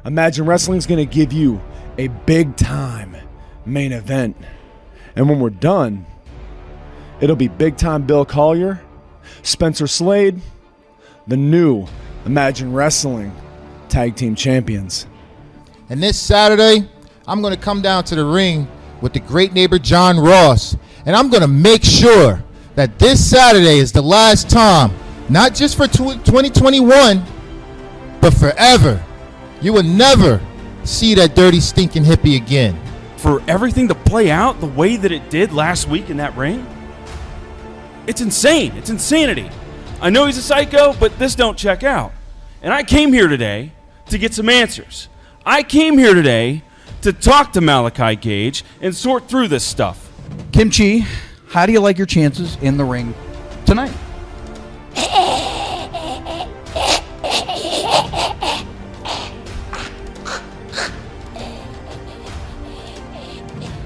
Imagine Wrestling's going to give you a big-time main event. And when we're done, it'll be big-time Bill Collier, Spencer Slade, the new Imagine Wrestling Tag Team Champions. And this Saturday, I'm going to come down to the ring with the great neighbor John Ross. And I'm going to make sure that this Saturday is the last time, not just for 2021, but forever. You will never see that dirty, stinking hippie again. For everything to play out the way that it did last week in that ring, it's insane. It's insanity. I know he's a psycho, but this don't check out. And I came here today to get some answers. I came here today to talk to Malachi Gage and sort through this stuff. Kimchi, how do you like your chances in the ring tonight?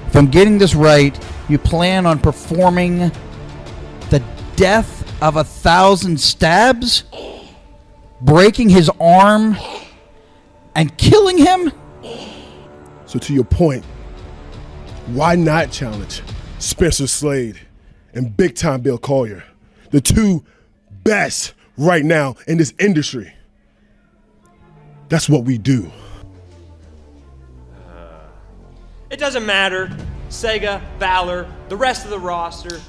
If I'm getting this right, you plan on performing the death of 1,000 stabs, breaking his arm, and killing him? So to your point, why not challenge Spencer Slade and Big Time Bill Collier, the two best right now in this industry? That's what we do. It doesn't matter. Sega, Valor, the rest of the roster.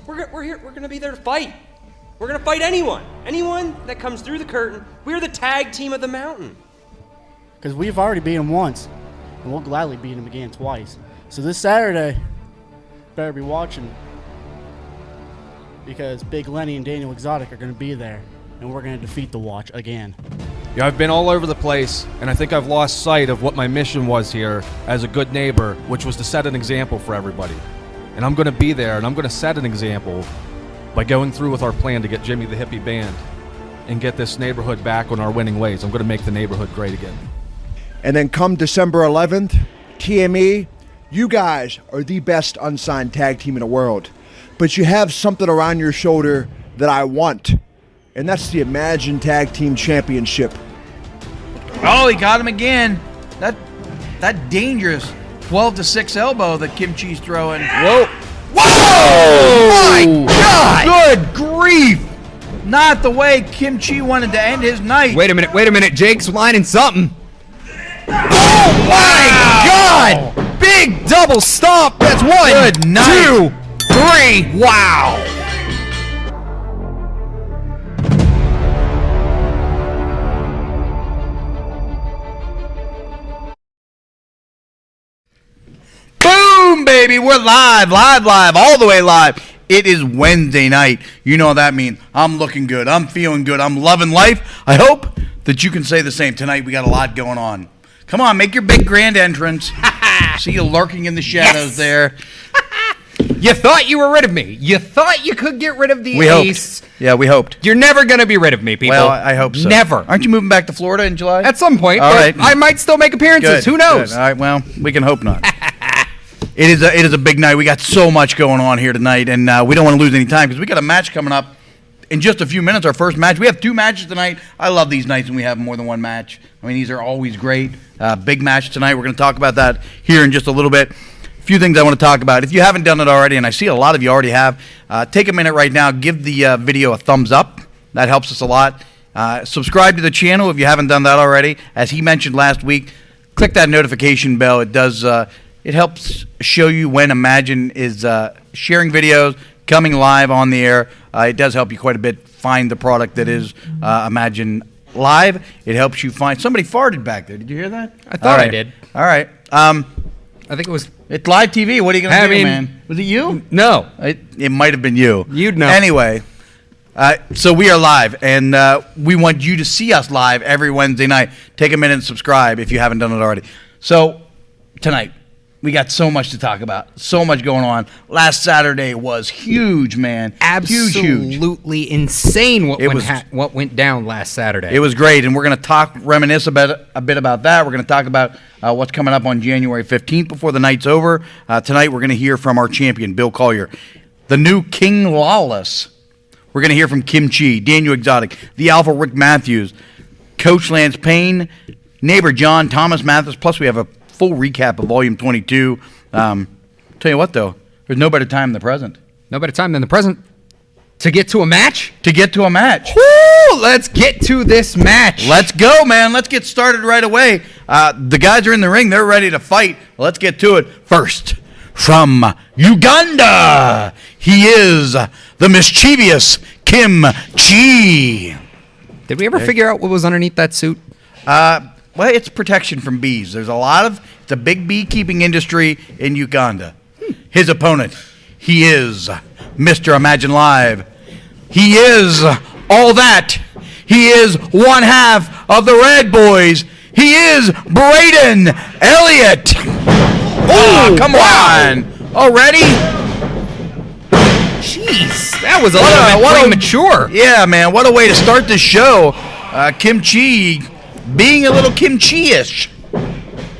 We're here. We're gonna be there to fight. We're gonna fight anyone that comes through the curtain. We're the tag team of the mountain. Because we've already beat him once, and we'll gladly beat him again twice. So this Saturday, better be watching, because Big Lenny and Daniel Exotic are going to be there, and we're going to defeat the Watch again. Yeah, I've been all over the place, and I think I've lost sight of what my mission was here as a good neighbor, which was to set an example for everybody. And I'm going to be there, and I'm going to set an example by going through with our plan to get Jimmy the Hippie banned and get this neighborhood back on our winning ways. I'm going to make the neighborhood great again. And then come December 11th, TME, you guys are the best unsigned tag team in the world. But you have something around your shoulder that I want, and that's the Imagine Tag Team Championship. Oh, he got him again. That dangerous 12-6 elbow that Kimchi's throwing. Whoa. Whoa! My God! Good grief! Not the way Kimchi wanted to end his night. Wait a minute. Jake's lining something. Oh, my God! Big double stomp. That's one, Good night. 2, 3. Wow. Boom, baby. We're live, all the way live. It is Wednesday night. You know what that means. I'm looking good. I'm feeling good. I'm loving life. I hope that you can say the same. Tonight we got a lot going on. Come on, make your big grand entrance. See you lurking in the shadows there. You thought you were rid of me. You thought you could get rid of the ace. Hoped. Yeah, we hoped. You're never going to be rid of me, people. Well, I hope so. Never. Aren't you moving back to Florida in July? At some point. All right. I might still make appearances. Good, Who knows? Good. All right, well, we can hope not. It is a big night. We got so much going on here tonight, and we don't want to lose any time because we got a match coming up in just a few minutes, our first match. We have 2 matches tonight. I love these nights when we have more than one match. I mean, these are always great. Big match tonight. We're going to talk about that here in just a little bit. A few things I want to talk about. If you haven't done it already, and I see a lot of you already have, take a minute right now. Give the video a thumbs up. That helps us a lot. Subscribe to the channel if you haven't done that already. As he mentioned last week, click that notification bell. It does. It helps show you when Imagine is sharing videos, coming live on the air. It does help you quite a bit find the product that is Imagine Live. It helps you find... Somebody farted back there. Did you hear that? I thought I did. All right. I think it was... It's live TV. What are you going to do, man? Was it you? No. It might have been you. You'd know. Anyway, so we are live, and we want you to see us live every Wednesday night. Take a minute and subscribe if you haven't done it already. So, tonight... we got so much to talk about. So much going on. Last Saturday was huge, man. Absolutely huge. Insane what went down last Saturday. It was great, and we're going to reminisce a bit about that. We're going to talk about what's coming up on January 15th before the night's over. Tonight we're going to hear from our champion, Bill Collier. The new King Lawless. We're going to hear from Kimchi, Daniel Exotic, the Alpha Rick Matthews, Coach Lance Payne, neighbor John, Thomas Mathis, plus we have a full recap of Volume 22. Tell you what, though, there's no better time than the present. No better time than the present. To get to a match? To get to a match. Woo! Let's get to this match. Let's go, man. Let's get started right away. The guys are in the ring. They're ready to fight. Let's get to it. First, from Uganda, he is the mischievous Kim Chi. Did we ever figure out what was underneath that suit? Well, it's protection from bees. It's a big beekeeping industry in Uganda. His opponent, he is Mr. Imagine Live. He is all that. He is one half of the Red Boys. He is Braden Elliott. Oh, come on. Already? Jeez, that was a little bit premature. Yeah, man, what a way to start this show. Kim Chi being a little Kim Chi-ish.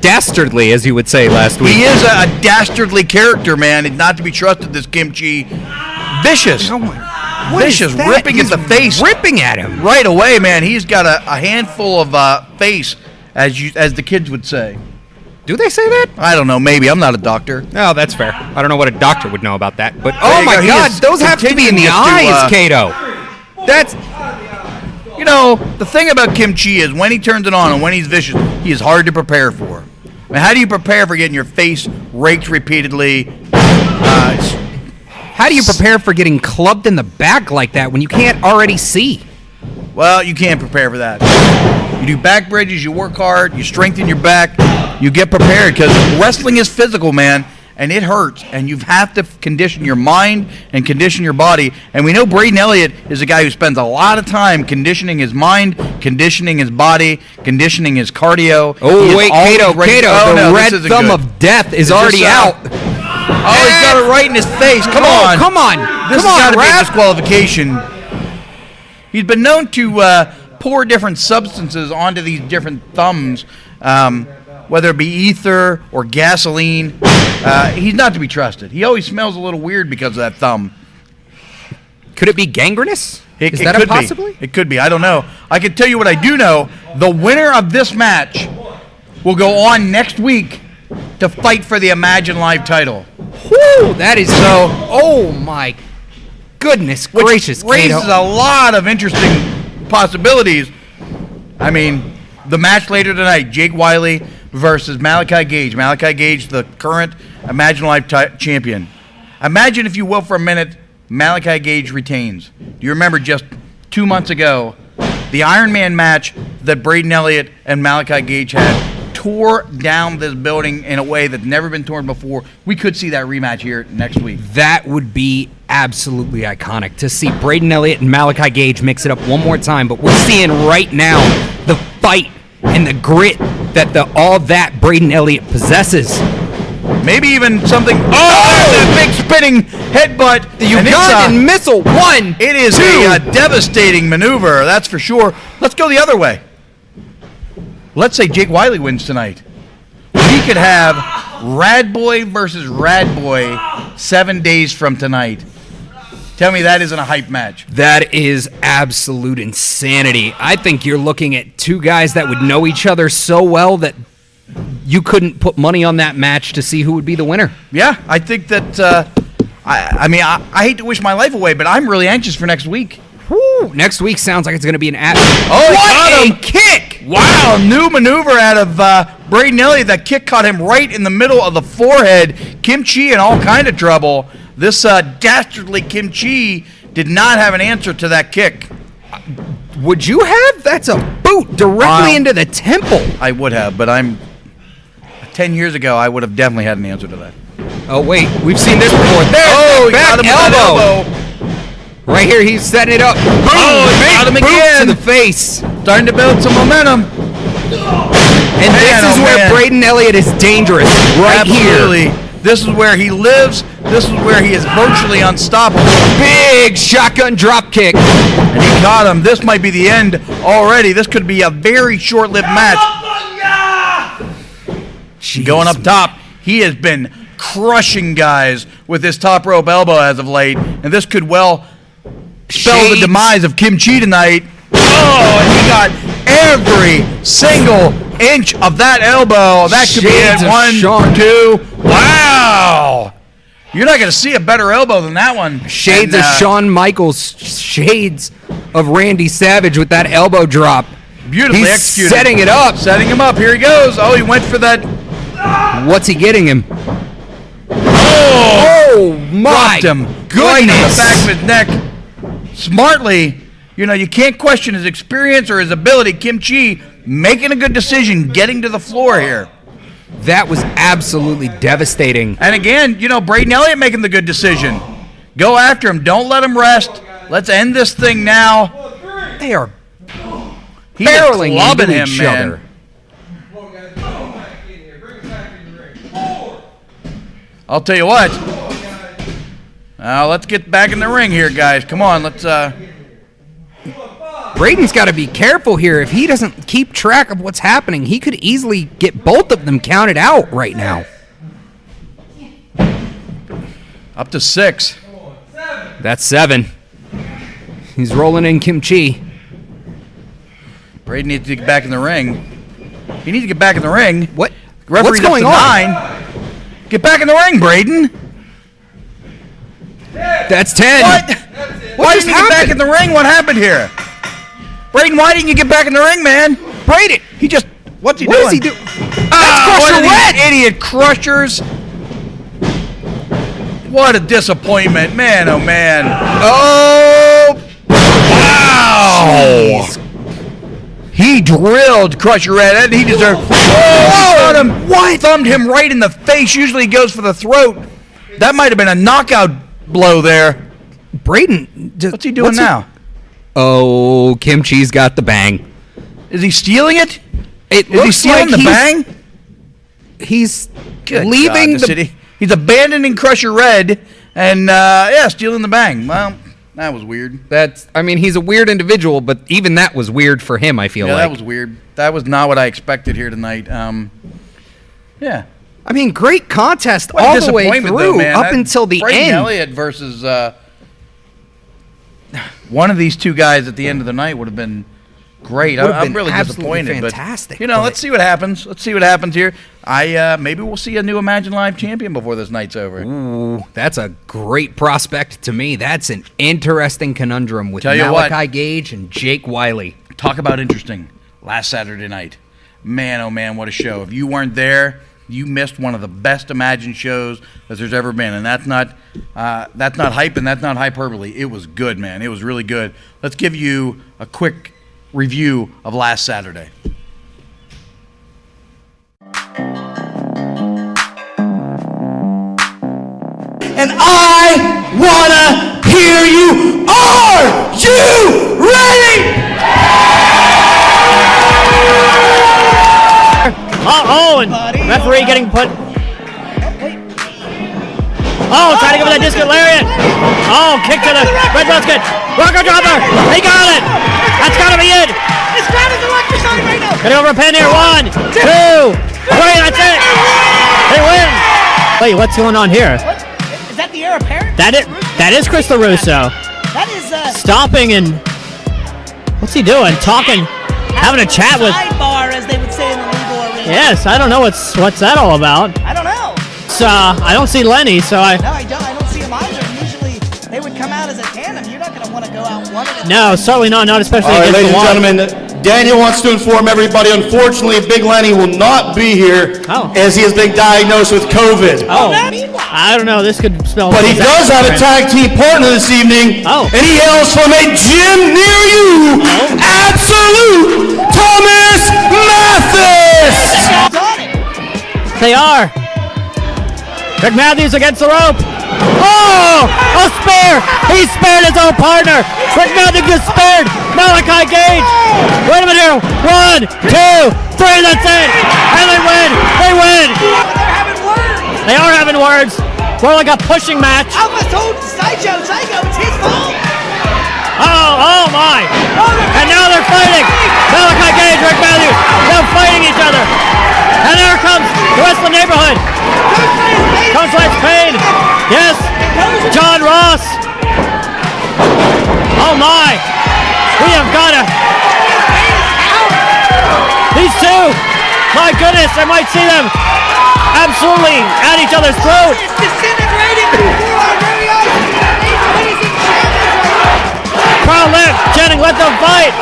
Dastardly, as you would say last week. He is a dastardly character, man. It's not to be trusted, this Kim Chi. Vicious. Oh my, vicious, ripping at the face. Ripping at him. Right away, man. He's got a handful of face, as the kids would say. Do they say that? I don't know. Maybe. I'm not a doctor. No, that's fair. I don't know what a doctor would know about that. But, oh my go. God, those have to be in the eyes, Kato. That's... You know, the thing about Kim Chi is when he turns it on and when he's vicious, he is hard to prepare for. I mean, how do you prepare for getting your face raked repeatedly? How do you prepare for getting clubbed in the back like that when you can't already see? Well, you can't prepare for that. You do back bridges, you work hard, you strengthen your back, you get prepared because wrestling is physical, man, and it hurts, and you have to condition your mind and condition your body. And we know Braden Elliott is a guy who spends a lot of time conditioning his mind, conditioning his body, conditioning his cardio. Oh, wait, Kato, the red thumb of death is already out. Oh, he's got it right in his face. Come on. Come on. This has got to be a disqualification. He's been known to pour different substances onto these different thumbs, whether it be ether or gasoline. He's not to be trusted. He always smells a little weird because of that thumb. Could it be gangrenous? It that could possibly? It could be. I don't know. I can tell you what I do know. The winner of this match will go on next week to fight for the Imagine Live title. Whew, that is so... Oh, my goodness gracious, Which raises Kato. a lot of interesting possibilities. I mean, the match later tonight, Jake Wiley versus Malachi Gage. Malachi Gage, the current Imagine Live champion. Imagine, if you will, for a minute, Malachi Gage retains. Do you remember just 2 months ago, the Iron Man match that Braden Elliott and Malachi Gage had tore down this building in a way that's never been torn before? We could see that rematch here next week. That would be absolutely iconic to see Braden Elliott and Malachi Gage mix it up one more time. But we're seeing right now the fight and the grit that all that Braden Elliott possesses. Maybe even something. Oh, a big spinning headbutt. The Ugandan missile. One. It is a devastating maneuver, that's for sure. Let's go the other way. Let's say Jake Wiley wins tonight. We could have Rad Boy versus Rad Boy 7 days from tonight. Tell me that isn't a hype match. That is absolute insanity. I think you're looking at two guys that would know each other so well that you couldn't put money on that match to see who would be the winner. Yeah, I think that, I hate to wish my life away, but I'm really anxious for next week. Woo, next week sounds like it's going to be an what a kick! Wow, new maneuver out of Braden Elliott. That kick caught him right in the middle of the forehead. Kim Chi in all kind of trouble. This dastardly Kim Chi did not have an answer to that kick. Would you have? That's a boot directly into the temple. I would have, but 10 years ago, I would have definitely had an answer to that. Oh, wait, we've seen this before. There's back elbow. Right here, he's setting it up. Boom! Got him Big boot again. to the face. Starting to build some momentum. And this is where Braden Elliott is dangerous. Right Absolutely. here. This is where he lives. This is where he is virtually unstoppable. Big shotgun drop kick. And he got him. This might be the end already. This could be a very short-lived match. Jeez. Going up top, he has been crushing guys with his top rope elbow as of late. And this could well spell the demise of Kim Chi tonight. Oh, and he got every single inch of that elbow. That could Shades be of it. Shawn. 1, 2. Wow. You're not going to see a better elbow than that one. Shades of Shawn Michaels, shades of Randy Savage with that elbow drop. Beautifully He's executed. setting it up. Setting him up. Here he goes. Oh, he went for that. What's he getting him? Oh, my dropped him. Good in the back of his neck. Smartly, you can't question his experience or his ability. Kim Chi making a good decision, getting to the floor here. That was absolutely devastating. And again, Braden Elliott making the good decision. Go after him. Don't let him rest. Let's end this thing now. They are He's barreling clubbing into him, each man. other. I'll tell you what. Let's get back in the ring here, guys. Come on, let's. Braden's got to be careful here. If he doesn't keep track of what's happening, he could easily get both of them counted out right now. Up to 6. That's 7. He's rolling in Kim Chi. Braden needs to get back in the ring. He needs to get back in the ring. What? Referee's What's going up to on? 9. Get back in the ring, Braden. That's 10. What? Why didn't you get back in the ring? What happened here? Braden, why didn't you get back in the ring, man? Braden! What's he doing? What is he doing? What are these idiot crushers? What a disappointment, man! Oh man! Oh! Wow! Jeez. He drilled Crusher Red, and he deserved. Oh! What? Thumbed him right in the face. Usually he goes for the throat. That might have been a knockout blow there. Braden, What's he doing now? Oh, Kim Chi's got the bang. Is he stealing it? It Is he looks stealing like the bang? He's Good leaving God, the city. He's abandoning Crusher Red and stealing the bang. Well, that was weird. He's a weird individual, but even that was weird for him, I feel like. Yeah, that was weird. That was not what I expected here tonight. Yeah. I mean, great contest What a all the way disappointment, through, though, man. up until the Braden end. Elliott versus one of these two guys at the end of the night would have been great. Would have I'm been really absolutely disappointed. fantastic, But, but- let's see what happens. Let's see what happens here. Maybe we'll see a new Imagine Live champion before this night's over. Ooh, that's a great prospect to me. That's an interesting conundrum with Tell you Malachi what. Gage and Jake Wiley. Talk about interesting. Last Saturday night. Man, oh man, what a show. If you weren't there, you missed one of the best Imagine shows that there's ever been. And that's not hype and that's not hyperbole. It was good, man. It was really good. Let's give you a quick review of last Saturday. And I wanna hear you. Are you ready? And referee getting put. Oh, trying to give it that discount lariat. Oh, kick to the red basket. Rocker dropper. He got it. That's gotta be it. This crowd is electrifying right now. Getting over a pin here. 1, 2, 3. That's it. They win. Wait, what's going on here? Is that the heir apparent? That is Chris LaRusso. That is Stopping and what's he doing? Talking, having a chat with. Sidebar, as they would say in the legal arena. Yes, I don't know what's that all about. I don't know. So I don't see Lenny, so I. No, I don't see him either. Usually they would come out as a tandem. You're not going to want to go out one at a time. No, certainly not especially All right, against ladies the and wall. gentlemen, Daniel wants to inform everybody, unfortunately, Big Lenny will not be here as he has been diagnosed with COVID. Oh, I don't know. This could spell. But he does have a tag team partner this evening, and he hails from a gym near you, Absolute Thomas Mathis! They are. Rick Mathis against the rope. Oh! A spear! He spared his own partner! Rick Mathis gets spared! Malachi Gage! Wait a minute here! 1, 2, 3, that's it! And they win! They win! They're having words! They are having words! More like a pushing match! Alpha told Psycho, it's his fault! Oh my! And now they're fighting! Malachi Gage, Rick Mathis, they're fighting each other! And there comes the rest of the neighborhood! Comes Lance Payne! Yes! John Ross! Oh my! We have got a... My goodness, I might see them absolutely at each other's throat. It's disintegrating before our very eyes. Crowd chanting, let them fight.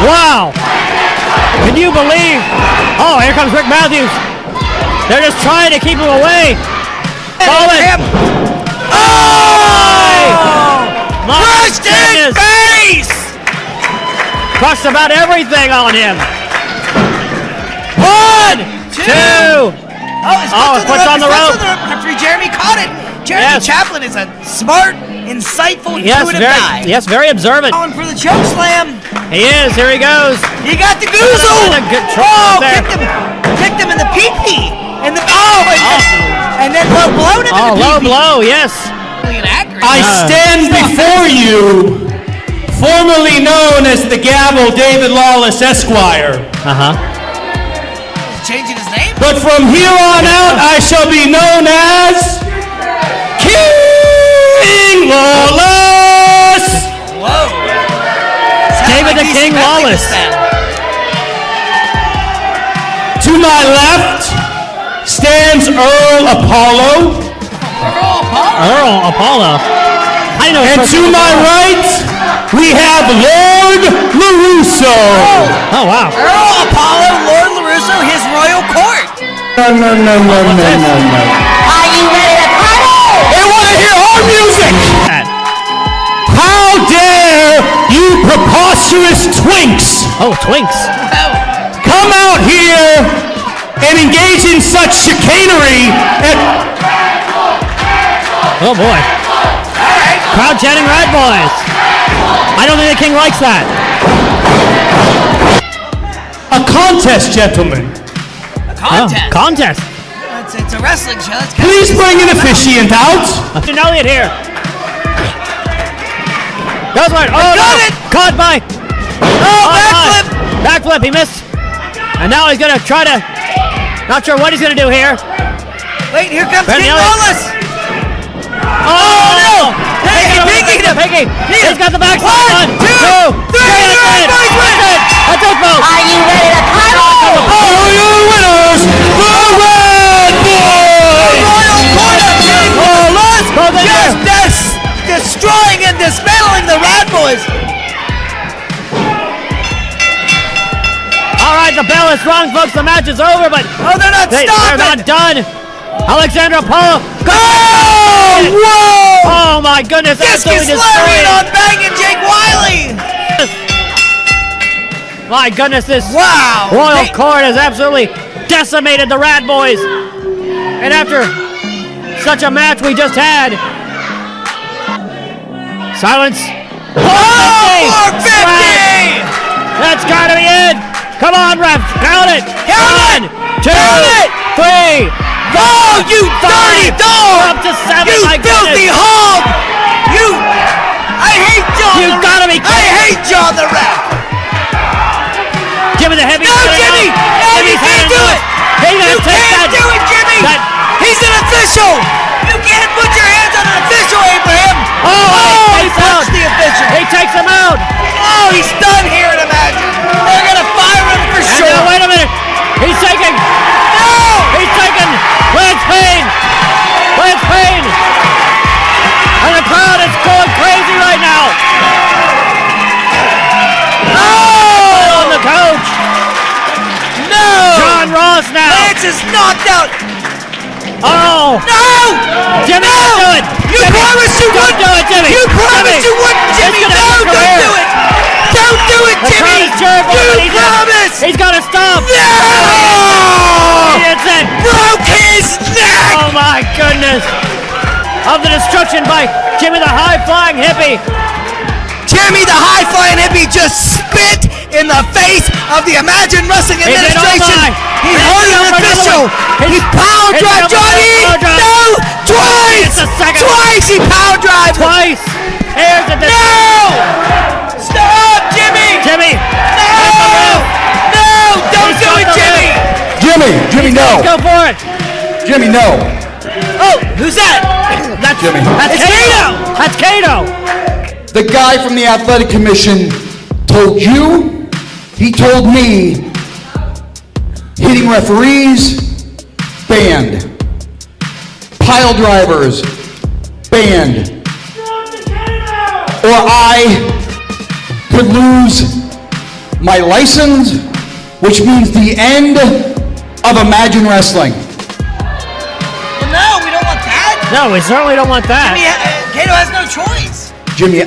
Wow. Can you believe? Oh, here comes Rick Mathis. They're just trying to keep him away. Crushed his face! Crushed about everything on him. 1, 2. Puts on the rope. Referee Jeremy caught it. Jeremy Chaplin is a smart, insightful, intuitive guy. Yes, very observant. Going for the choke slam. He is. Here he goes. He got the goozle. Kicked him in the pee-pee. And then low blow him in the pee-pee. Low blow, yes. I stand before you, formerly known as the Gavel David Lawless Esquire. Changing his name? But from here on out, I shall be known as King Lawless. Whoa. David the King Lawless. To my left stands Earl Apollo. Earl Apollo. And to my right, we have Lord LaRusso. Oh, wow. Earl Apollo, Lord LaRusso, his royal court. No. Are you ready to party? They want to hear our music. How dare you preposterous twinks? Oh, twinks. Come out here and engage in such chicanery at... Oh, boy. Crowd chanting Red Boys. I don't think the King likes that. A contest, gentlemen. A contest? Contest. It's a wrestling show. Please bring an officiant out. Braden Elliott here. Goes right. Oh, no. Caught by. Oh, backflip. Backflip. He missed. And now he's going to try to. Not sure what he's going to do here. Wait, here comes Braden King Elliott. Lawless. Oh, no. Picking him. He's got the backside. 1, 2, 3. That's it, folks. Are you ready to party? Are your winners, the Red Boys? Royal Court of King Lawless just destroying and dismantling the Red Boys. All right, the bell is rung, folks. The match is over, but they're not stopping. They're not done. Alexander Apollo. Whoa! Oh my goodness! Discus Lariat on banging Jake Wiley. My goodness, this Wow! Royal Court has absolutely decimated the Rad Boys. And after such a match we just had, silence. 450! That's gotta be it. Come on, ref, count it. Count it. 1, 2, 3. Oh, you dirty dog! Up to 7, you my filthy goodness. hog! I hate John. You gotta be kidding. I hate John the ref. Jimmy the Heavy. No, Jimmy! No, you can't do it! You can't do it, Jimmy! He's an official! You can't put your hands on an official, Abraham! Oh, he punched the official! He takes him out! Oh, he's done here at Imagine! They're gonna fire him for sure! Now, wait a minute! He's taking! No! He's taking Lance Payne! Lance Payne! And the crowd is going crazy right now! Oh! On the coach! No! John Ross now! Lance is knocked out! Oh! No! Jimmy, no! don't do it! You Jimmy, promised you don't wouldn't! do it, Jimmy! You promised Jimmy, you wouldn't, Jimmy! it's No, gonna don't career. do it! Don't do it, The crowd Jimmy! is cheering for him, and You he's promised! He's gotta stop! No! It's it! Broke his neck! Oh my goodness! Of the destruction by Jimmy the high-flying hippie! Jimmy the high-flying hippie just spit in the face of the Imagine Wrestling He did, oh Administration! my. He He's hurt an going for another official! one. He power He's drive going for Johnny! another power drive. No! Twice! It's the second. Twice he power drive! Twice! Here's the No! Stop, Jimmy! Jimmy! No! No! Don't do it, Jimmy! Jimmy, no. Go for it! Jimmy, no. Oh, who's that? That's Jimmy. That's It's Kato! That's Kato! The guy from the Athletic Commission told you He told me hitting referees, banned. Pile drivers, banned. Or I could lose my license, which means the end of Imagine Wrestling. Well, no, we don't want that. No, we certainly don't want that. Jimmy, Kato has no choice. Jimmy,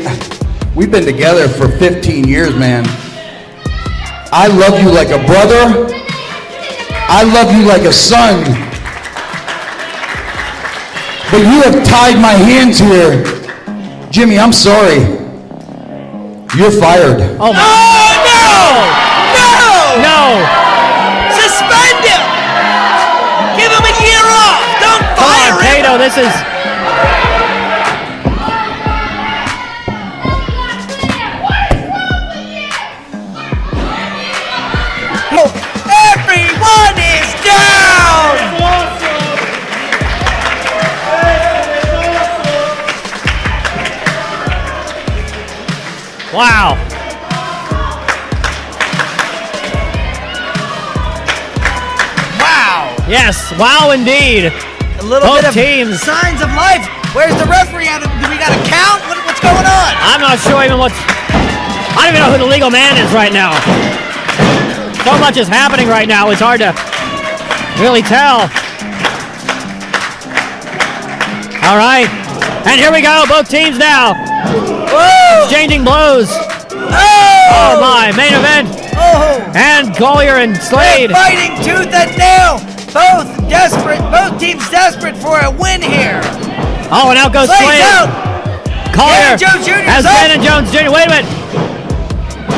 we've been together for 15 years, man. I love you like a brother. I love you like a son. But you have tied my hands here. Jimmy, I'm sorry. You're fired. Oh, no! No! Suspend him! Give him a year off! Don't fire him! Kato, this is... Everyone is down! Wow. Wow. Yes, wow indeed. A little Both bit of teams. signs of life. Where's the referee? Do we got to count? What's going on? I'm not sure even what's... I don't even know who the legal man is right now. So much is happening right now, it's hard to really tell. All right, and here we go, both teams now. Whoa. Exchanging blows. Oh my, main event. Oh. And Collier and Slade. They're fighting tooth and nail. Both teams desperate for a win here. Oh, and out goes Slade. Out. Collier Jones Jr. has Brandon Jones Jr. Wait a minute.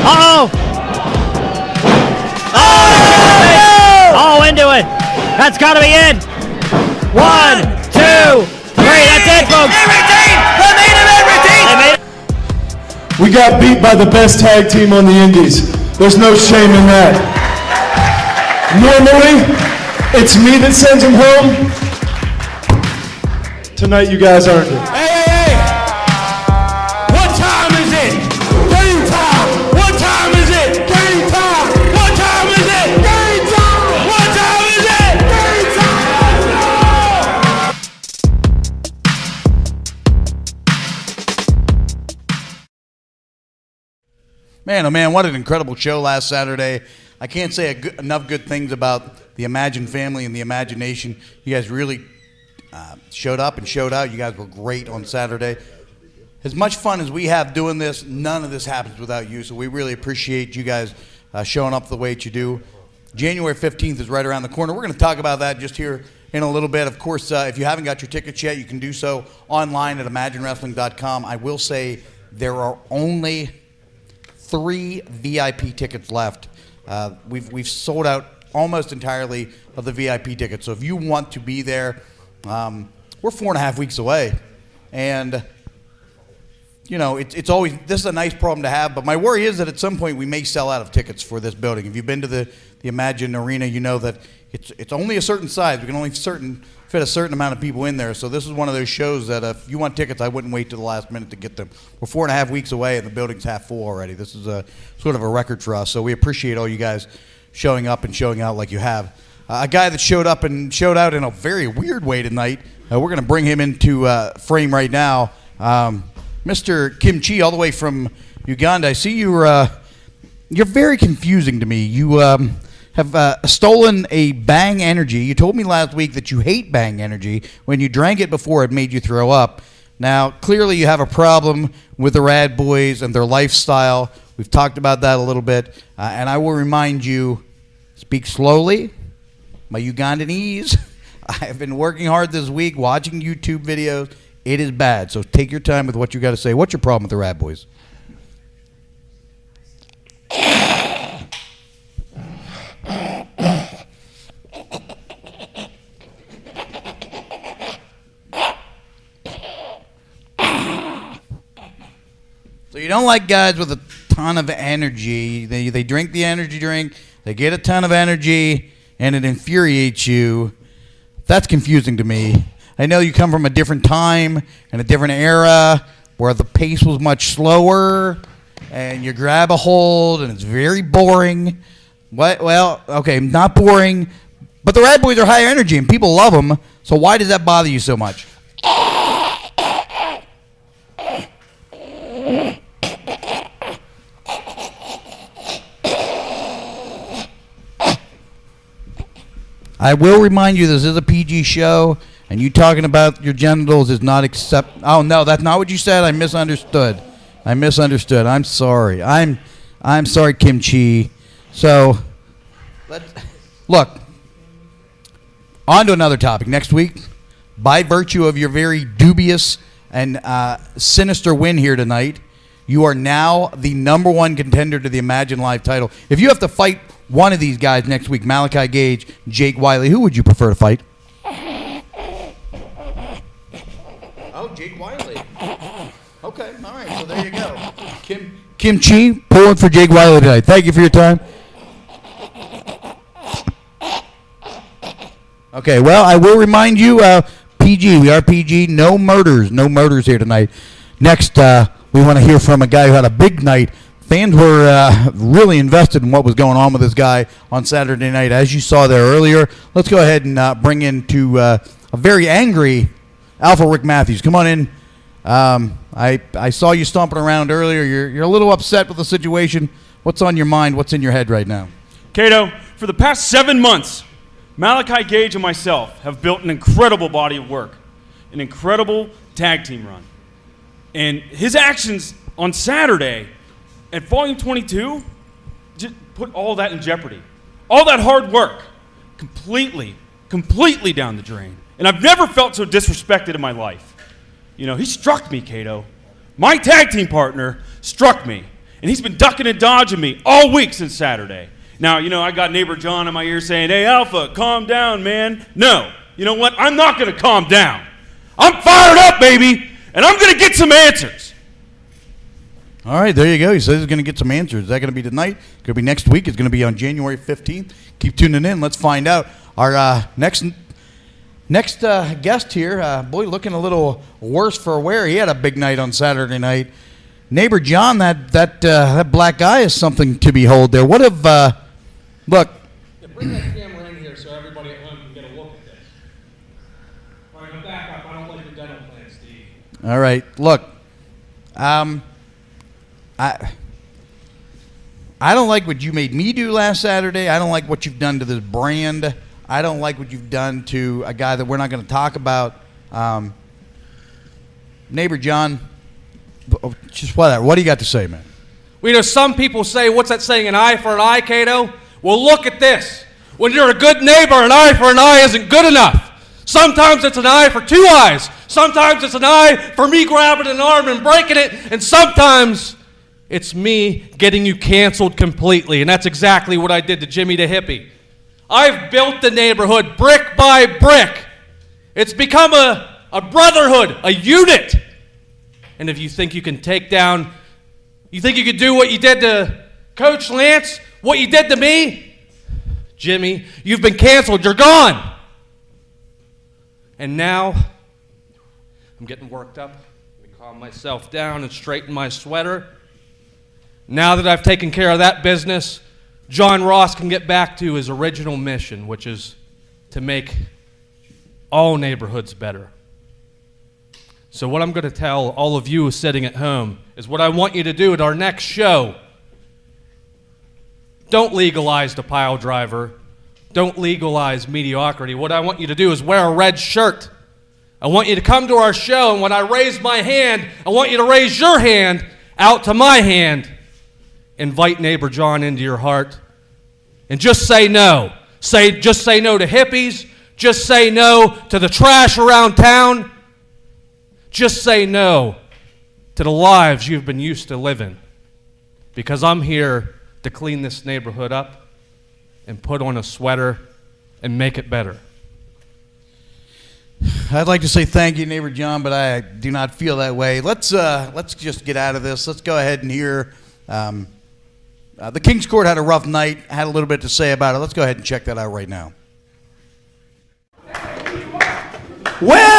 Uh-oh. Oh, into it. That's got to be it. 1, 2, 3. That's it, folks. They retain. The main event retains. We got beat by the best tag team on the Indies. There's no shame in that. Normally, it's me that sends them home. Tonight, you guys earned it. Hey! What time is it? Game time! What time is it? Game time! What time is it? Game time! What time is it? Game time! Man, oh man, what an incredible show last Saturday. I can't say enough good things about the Imagine family and the Imagination. You guys really showed up and showed out. You guys were great on Saturday. As much fun as we have doing this, none of this happens without you, so we really appreciate you guys showing up the way that you do. January 15th is right around the corner. We're going to talk about that just here in a little bit. Of course, if you haven't got your tickets yet, you can do so online at ImagineWrestling.com. I will say there are only 3 VIP tickets left. We've sold out almost entirely of the VIP tickets. So if you want to be there, we're 4.5 weeks away, and you know it's always, this is a nice problem to have. But my worry is that at some point we may sell out of tickets for this building. If you've been to the Imagine Arena, you know that it's only a certain size. We can only fit a certain amount of people in there. So this is one of those shows that if you want tickets, I wouldn't wait till the last minute to get them. We're 4.5 weeks away, and the building's half full already. This is a sort of a record for us. So we appreciate all you guys showing up and showing out like you have. A guy that showed up and showed out in a very weird way tonight. We're going to bring him into frame right now. Mr. Kim Chi, all the way from Uganda. I see you're very confusing to me. You have stolen a Bang Energy. You told me last week that you hate Bang Energy. When you drank it before, it made you throw up. Now, clearly you have a problem with the Rad Boys and their lifestyle. We've talked about that a little bit. And I will remind you, speak slowly. My Ugandanese. I have been working hard this week, watching YouTube videos. It is bad. So take your time with what you got to say. What's your problem with the Rad Boys? So you don't like guys with a ton of energy. They drink the energy drink. They get a ton of energy, and it infuriates you. That's confusing to me. I know you come from a different time and a different era where the pace was much slower, and you grab a hold, and it's very boring. What? Well, okay, not boring, but the Rad Boys are high energy, and people love them. So why does that bother you so much? I will remind you, this is a PG show, and you talking about your genitals is not accept. Oh no, that's not what you said. I misunderstood. I'm sorry. I'm sorry, Kimchi. So, look. On to another topic. Next week, by virtue of your very dubious and sinister win here tonight, you are now the number one contender to the Imagine Live title. If you have to fight one of these guys next week, Malachi Gage, Jake Wiley, who would you prefer to fight? Oh, Jake Wiley. Okay, all right, so there you go. Kimchi, pulling for Jake Wiley tonight. Thank you for your time. Okay, well, I will remind you, PG, we are PG, no murders here tonight. Next, we want to hear from a guy who had a big night. Fans were really invested in what was going on with this guy on Saturday night. As you saw there earlier, let's go ahead and bring in to a very angry Alpha Rick Mathis. Come on in. I saw you stomping around earlier. You're a little upset with the situation. What's on your mind? What's in your head right now? Cato, for the past 7 months, Malachi Gage and myself have built an incredible body of work, an incredible tag team run. And his actions on Saturday at Volume 22 just put all that in jeopardy. All that hard work completely down the drain. And I've never felt so disrespected in my life. You know, he struck me, Cato. My tag team partner struck me. And he's been ducking and dodging me all week since Saturday. Now, you know, I got neighbor John in my ear saying, hey, Alpha, calm down, man. No. You know what? I'm not going to calm down. I'm fired up, baby. And I'm going to get some answers. All right, there you go. He says he's going to get some answers. Is that going to be tonight? Could be next week. It's going to be on January 15th. Keep tuning in. Let's find out. Our next guest here, boy, looking a little worse for wear. He had a big night on Saturday night. Neighbor John, that black eye is something to behold there. What if, look. Yeah, bring that camera in here so everybody at home can get a look at this. All right, I'm back up. I don't like the dental plan, Steve. All right, look. I don't like what you made me do last Saturday. I don't like what you've done to this brand. I don't like what you've done to a guy that we're not going to talk about. Neighbor John, just whatever. What do you got to say, man? Well, you know, some people say, what's that saying, an eye for an eye, Cato? Well, look at this. When you're a good neighbor, an eye for an eye isn't good enough. Sometimes it's an eye for two eyes. Sometimes it's an eye for me grabbing an arm and breaking it. And sometimes it's me getting you canceled completely. And that's exactly what I did to Jimmy the Hippie. I've built the neighborhood brick by brick. It's become a brotherhood, a unit. And if you think you can take down, you think you could do what you did to Coach Lance, what you did to me, Jimmy, you've been canceled. You're gone. And now, I'm getting worked up. Let me calm myself down and straighten my sweater. Now that I've taken care of that business, John Ross can get back to his original mission, which is to make all neighborhoods better. So what I'm going to tell all of you sitting at home is what I want you to do at our next show. Don't legalize the pile driver. Don't legalize mediocrity. What I want you to do is wear a red shirt. I want you to come to our show, and when I raise my hand, I want you to raise your hand out to my hand. Invite neighbor John into your heart. And just say no. Just say no to hippies. Just say no to the trash around town. Just say no to the lives you've been used to living. Because I'm here to clean this neighborhood up and put on a sweater and make it better. I'd like to say thank you, neighbor John, but I do not feel that way. Let's just get out of this. Let's go ahead and hear. The King's Court had a rough night. Had a little bit to say about it. Let's go ahead and check that out right now. Well.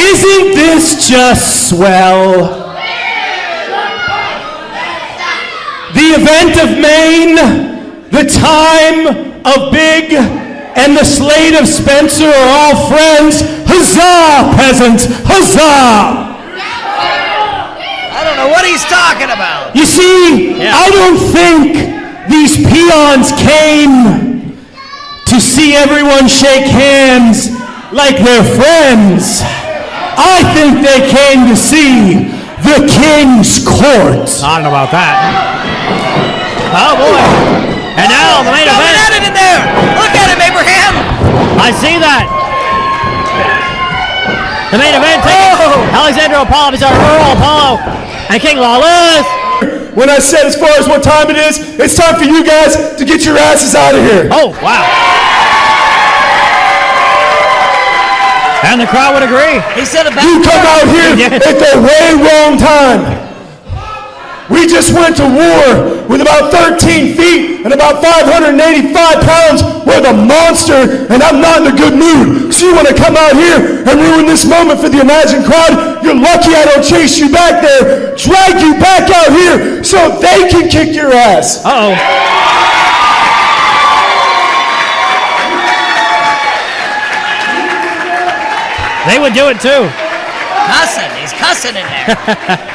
Isn't this just swell? The event of Maine, the time of Big, and the slate of Spencer are all friends. Huzzah, peasants! Huzzah! I don't know what he's talking about. You see, I don't think these peons came to see everyone shake hands like they're friends. I think they came to see the King's Court. I don't know about that. Oh boy. And now the main event. Coming at it in there. Look at him, Abraham. I see that. The main event taking Alexander Apollo, Earl Apollo, and King Lawless. When I said as far as what time it is, it's time for you guys to get your asses out of here. Oh, wow. And the crowd would agree. He said about you come out here at the way wrong time. We just went to war with about 13 feet and about 585 pounds worth of monster, and I'm not in a good mood. So you want to come out here and ruin this moment for the imagined crowd? You're lucky I don't chase you back there, drag you back out here so they can kick your ass. Uh-oh. They would do it too. Cussing. He's cussing in there.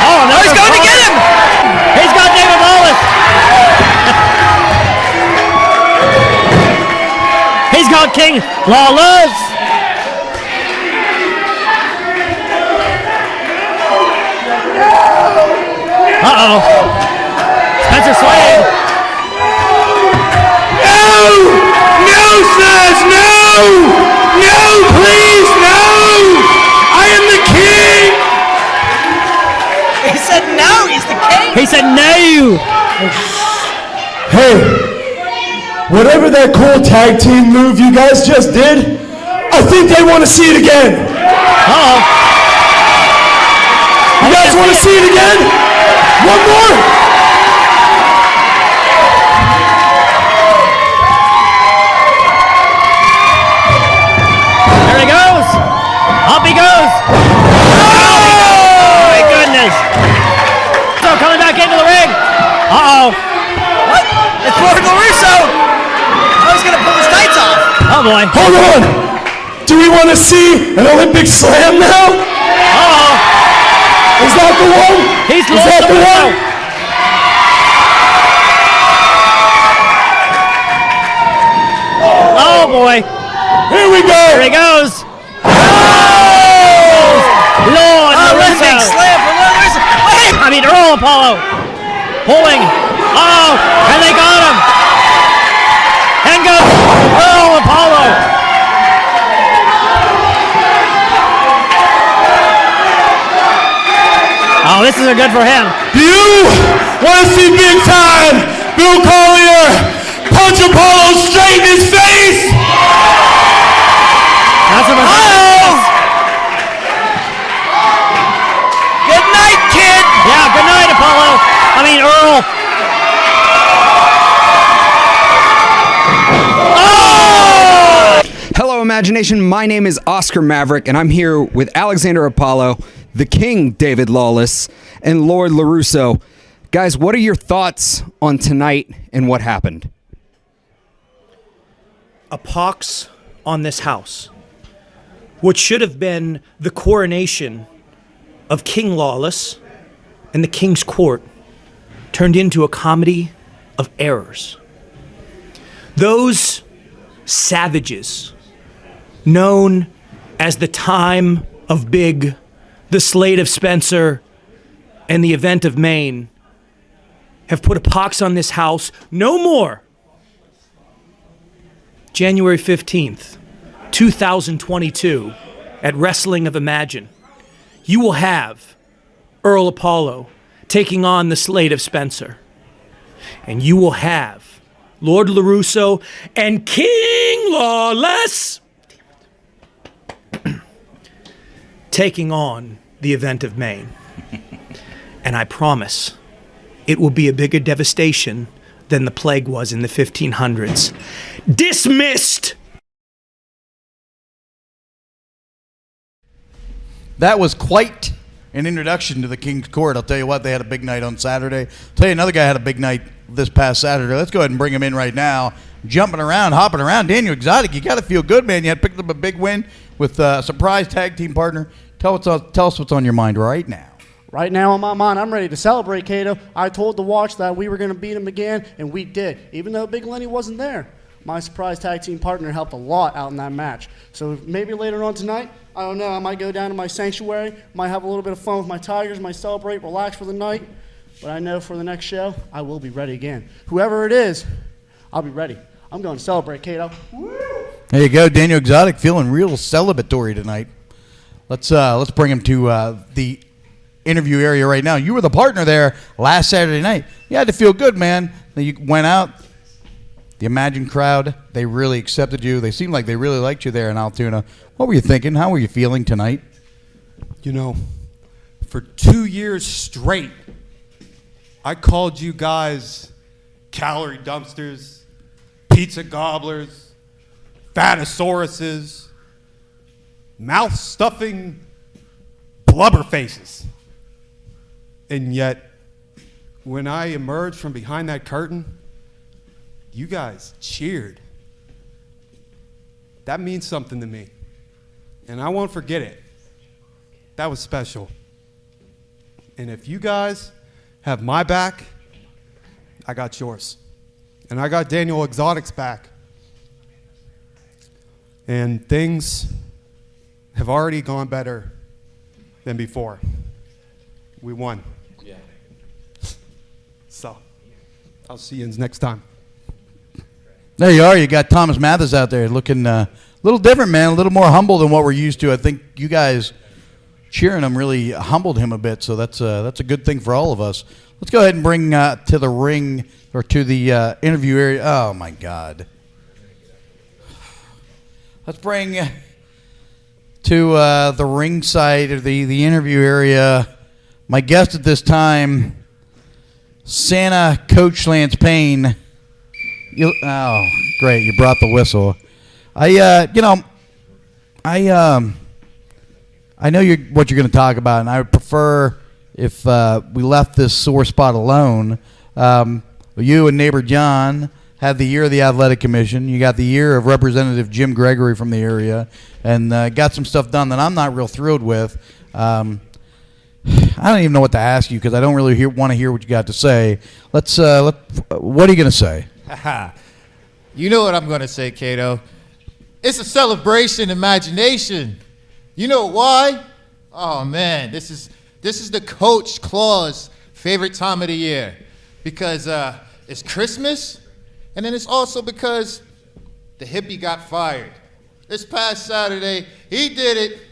Oh, no, he's going to get him! He's got David Lawless. He's got King Lawless. Uh-oh. Spencer Slade. No, sirs, no! No, please, no! I am the king! He said no, he's the king! He said no! Hey, whatever that cool tag team move you guys just did, I think they want to see it again. Uh-oh. You guys want to see it again? One more? Up he goes! Oh, my goodness! So coming back into the ring. Uh-oh. What? It's Lord LaRusso! I was going to pull his tights off. Oh, boy. Hold on! Do we want to see an Olympic slam now? Uh-oh. Is that the one? He's Is that the one? Oh, boy. Here we go! Here he goes. Lord Olympic slam for Lord LaRusso. I mean, Earl Apollo. Pulling. Oh, and they got him. And goes Earl Apollo. Oh, this isn't good for him. You want to see big time Bill Collier punch Apollo straight in his face? That's what Good night, kid. Yeah, good night, Apollo. I mean, Earl. Oh! Hello, Imagination. My name is Oscar Maverick, and I'm here with Alexander Apollo, the King David Lawless, and Lord LaRusso. Guys, what are your thoughts on tonight and what happened? A pox on this house. What should have been the coronation of King Lawless and the King's Court turned into a comedy of errors. Those savages, known as the time of Big, the slate of Spencer, and the event of Maine, have put a pox on this house. No more. January 15th, 2022, at Wrestling of Imagine, you will have Earl Apollo taking on the slate of Spencer. And you will have Lord LaRusso, and King Lawless taking on the event of Maine. And I promise it will be a bigger devastation than the plague was in the 1500s. Dismissed! That was quite an introduction to the King's Court. I'll tell you what, they had a big night on Saturday. I'll tell you another guy had a big night this past Saturday. Let's go ahead and bring him in right now. Jumping around, hopping around. Daniel Exotic, you got to feel good, man. You had picked up a big win with a surprise tag team partner. Tell us what's on your mind right now. Right now on my mind, I'm ready to celebrate, Cato. I told the Watch that we were going to beat him again, and we did. Even though Big Lenny wasn't there, my surprise tag team partner helped a lot out in that match. So maybe later on tonight, I don't know, I might go down to my sanctuary, might have a little bit of fun with my Tigers, might celebrate, relax for the night. But I know for the next show, I will be ready again. Whoever it is, I'll be ready. I'm going to celebrate, Cato. There you go, Daniel Exotic, feeling real celebratory tonight. Let's bring him to the interview area right now. You were the partner there last Saturday night. You had to feel good, man. You went out. The Imagine crowd, they really accepted you. They seemed like they really liked you there in Altoona. What were you thinking? How were you feeling tonight? You know, for 2 years straight, I called you guys calorie dumpsters, pizza gobblers, fattosauruses, mouth-stuffing blubber faces. And yet, when I emerged from behind that curtain, you guys cheered. That means something to me. And I won't forget it. That was special. And if you guys have my back, I got yours. And I got Daniel Exotic's back. And things have already gone better than before. We won. Yeah. So, I'll see you next time. There you are. You got Thomas Mathis out there looking a little different, man, a little more humble than what we're used to. I think you guys cheering him really humbled him a bit, so that's a good thing for all of us. Let's go ahead and bring to the ring or to the interview area. Oh, my God. Let's bring to the ring side of the interview area my guest at this time, Santa Coach Lance Payne. Oh, great! You brought the whistle. I know what you're going to talk about, and I would prefer if we left this sore spot alone. You and neighbor John had the year of the Athletic Commission. You got the year of Representative Jim Gregory from the area, and got some stuff done that I'm not real thrilled with. I don't even know what to ask you because I don't really want to hear what you got to say. What are you going to say? You know what I'm going to say, Cato. It's a celebration, imagination. You know why? Oh, man, this is the Coach Claus favorite time of the year because it's Christmas, and then it's also because the hippie got fired. This past Saturday, he did it.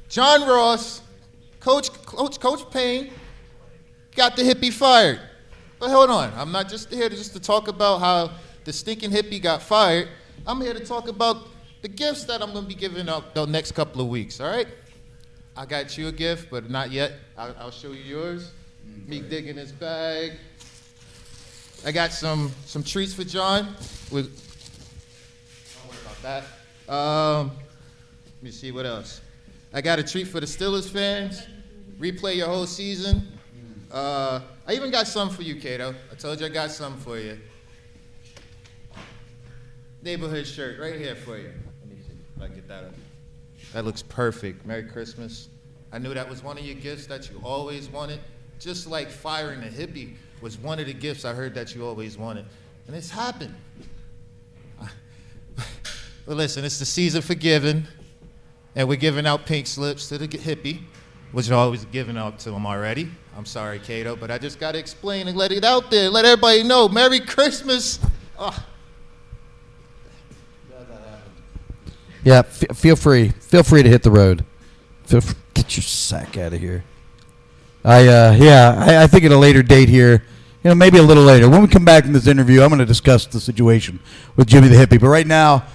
John Ross, Coach Payne, got the hippie fired. But hold on, I'm not just here to talk about how the stinking hippie got fired. I'm here to talk about the gifts that I'm going to be giving out the next couple of weeks, all right? I got you a gift, but not yet. I'll show you yours. Me digging his bag. I got some treats for John. Don't worry about that. Let me see what else. I got a treat for the Steelers fans. Replay your whole season. I even got some for you, Cato. I told you I got some for you. Neighborhood shirt right here for you. Let me see if I can get that up. That looks perfect. Merry Christmas. I knew that was one of your gifts that you always wanted. Just like firing a hippie was one of the gifts I heard that you always wanted. And it's happened. Well, listen, it's the season for giving. And we're giving out pink slips to the hippie, which I always given out to him already. I'm sorry, Cato, but I just got to explain and let it out there. Let everybody know. Merry Christmas. Oh. Yeah, feel free. Feel free to hit the road. Get your sack out of here. I think at a later date here, maybe a little later. When we come back from this interview, I'm going to discuss the situation with Jimmy the Hippie. But right now,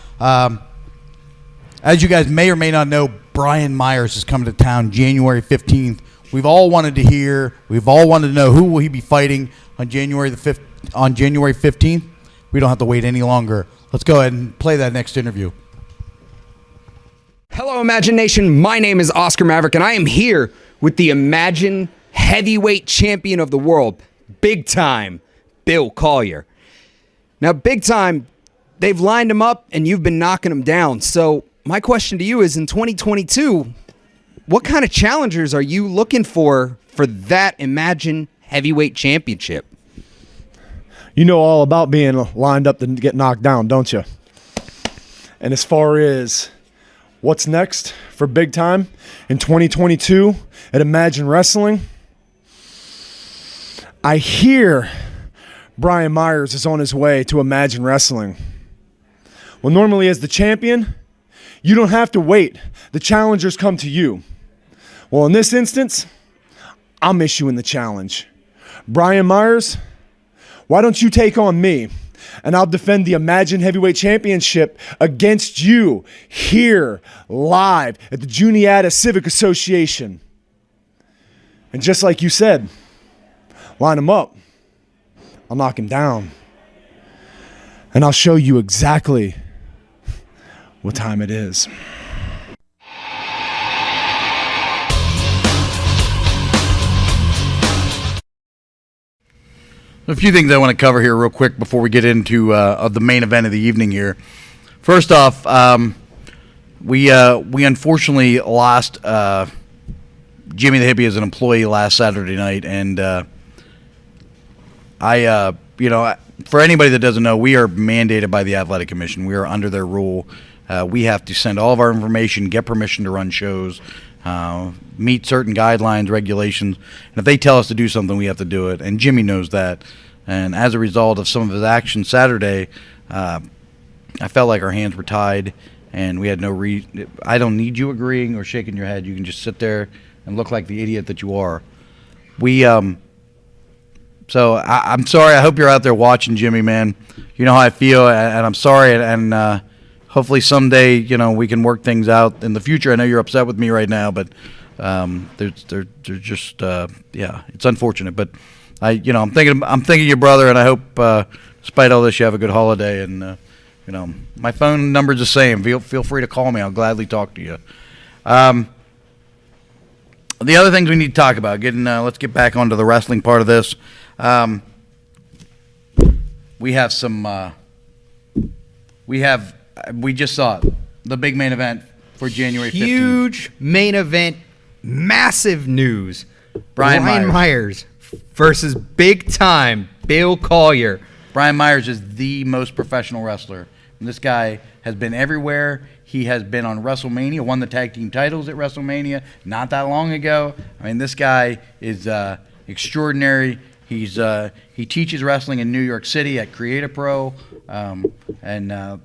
as you guys may or may not know, Brian Myers is coming to town January 15th. We've all wanted to hear. We've all wanted to know who will he be fighting on January 15th. We don't have to wait any longer. Let's go ahead and play that next interview. Hello, Imagine Nation. My name is Oscar Maverick, and I am here with the Imagine heavyweight champion of the world, Big Time, Bill Collier. Now, Big Time, they've lined him up, and you've been knocking him down. So my question to you is, in 2022, what kind of challengers are you looking for that Imagine heavyweight championship? You know all about being lined up to get knocked down, don't you? And as far as what's next for Big Time in 2022 at Imagine Wrestling, I hear Brian Myers is on his way to Imagine Wrestling. Well, normally as the champion, you don't have to wait. The challengers come to you. Well, in this instance, I'm issuing the challenge. Brian Myers, why don't you take on me, and I'll defend the Imagine Heavyweight Championship against you here live at the Juniata Civic Association. And just like you said, line him up. I'll knock him down. And I'll show you exactly what time it is. A few things I want to cover here real quick before we get into the main event of the evening here. First off, we unfortunately lost Jimmy the Hippie as an employee last Saturday night, and for anybody that doesn't know, we are mandated by the Athletic Commission. We are under their rule. We have to send all of our information, get permission to run shows, meet certain guidelines, regulations. And if they tell us to do something, we have to do it. And Jimmy knows that. And as a result of some of his actions Saturday, I felt like our hands were tied, and we had no reason. I don't need you agreeing or shaking your head. You can just sit there and look like the idiot that you are. So I'm sorry. I hope you're out there watching, Jimmy, man. You know how I feel, and I'm sorry. And hopefully someday, we can work things out in the future. I know you're upset with me right now, but they're just it's unfortunate. But I'm thinking of your brother, and I hope, despite all this, you have a good holiday. And my phone number's the same. Feel free to call me. I'll gladly talk to you. The other things we need to talk about. Let's get back onto the wrestling part of this. We have some. We just saw it, the big main event for January 15th. Huge main event, massive news. Brian Myers versus Big Time Bill Collier. Brian Myers is the most professional wrestler. And this guy has been everywhere. He has been on WrestleMania, won the tag team titles at WrestleMania not that long ago. I mean, this guy is extraordinary. He teaches wrestling in New York City at Creative Pro, and